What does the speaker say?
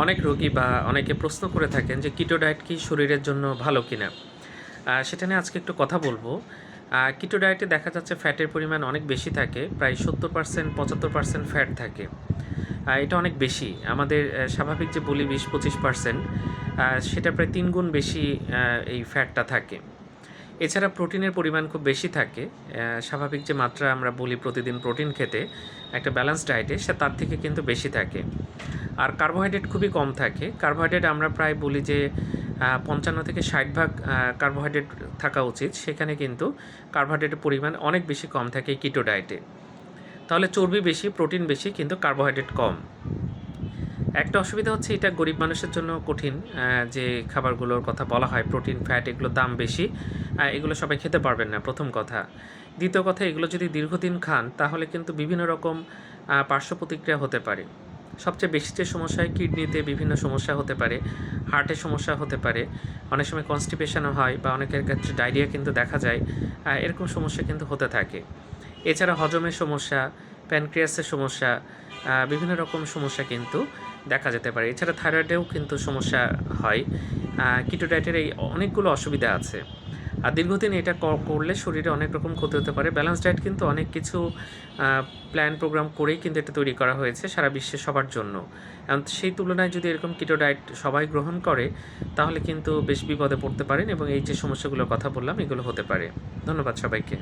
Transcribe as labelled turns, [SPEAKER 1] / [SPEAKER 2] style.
[SPEAKER 1] অনেক রোগী বা অনেকে প্রশ্ন করে থাকেন যে কিটো ডায়েট কি শরীরের জন্য ভালো কিনা। সেটা নিয়ে আজকে একটু কথা বলবো। কিটো ডায়েটে দেখা যাচ্ছে ফ্যাটের পরিমাণ অনেক বেশি থাকে, প্রায় 70% 75% ফ্যাট থাকে। এটা অনেক বেশি। আমাদের স্বাভাবিক যে বলি 20-25%, সেটা প্রায় 3 গুণ বেশি এই ফ্যাটটা থাকে। এছাড়া প্রোটিনের পরিমাণ খুব বেশি থাকে। স্বাভাবিক যে মাত্রা আমরা বলি প্রতিদিন প্রোটিন খেতে একটা ব্যালেন্স ডায়েটে, সে তার থেকে কিন্তু বেশি থাকে। আর কার্বোহাইড্রেট খুবই কম থাকে। কার্বোহাইড্রেট আমরা প্রায় বলি যে 55 থেকে 60 ভাগ কার্বোহাইড্রেট থাকা উচিত, সেখানে কিন্তু কার্বোহাইড্রেটের পরিমাণ অনেক বেশি কম থাকে এই কিটো ডায়েটে। তাহলে চর্বি বেশি, প্রোটিন বেশি, কিন্তু কার্বোহাইড্রেট কম। একটা অসুবিধা হচ্ছে এটা গরিব মানুষের জন্য কঠিন, যে খাবারগুলোর কথা বলা হয় প্রোটিন, ফ্যাট, এগুলোর দাম বেশি, এগুলো সবাই খেতে পারবেন না, প্রথম কথা। দ্বিতীয় কথা, এগুলো যদি দীর্ঘদিন খান তাহলে কিন্তু বিভিন্ন রকম পার্শ্ব প্রতিক্রিয়া হতে পারে। সবচেয়ে বেশি যে সমস্যা হয়, কিডনিতে বিভিন্ন সমস্যা হতে পারে, হার্টের সমস্যা হতে পারে, অনেক সময় কনস্টিপেশনও হয়, বা অনেকের ক্ষেত্রে ডায়রিয়া কিন্তু দেখা যায়। এরকম সমস্যা কিন্তু হতে থাকে। এছাড়া হজমের সমস্যা, প্যানক্রিয়াসের সমস্যা, বিভিন্ন রকম সমস্যা কিন্তু দেখা যেতে পারে। এছাড়া থাইরয়েডেও কিন্তু সমস্যা হয়। কিটো ডায়েটের এই অনেকগুলো অসুবিধা আছে। আর দীর্ঘদিন এটা করলে শরীরে অনেক রকম ক্ষতি হতে পারে। ব্যালেন্স ডায়েট কিন্তু অনেক কিছু প্ল্যান প্রোগ্রাম করেই কিন্তু এটা তৈরি করা হয়েছে সারা বিশ্বে সবার জন্য। এখন সেই তুলনায় যদি এরকম কিটো ডায়েট সবাই গ্রহণ করে তাহলে কিন্তু বেশ বিপদে পড়তে পারেন, এবং এই যে সমস্যাগুলোর কথা বললাম এগুলো হতে পারে। ধন্যবাদ সবাইকে।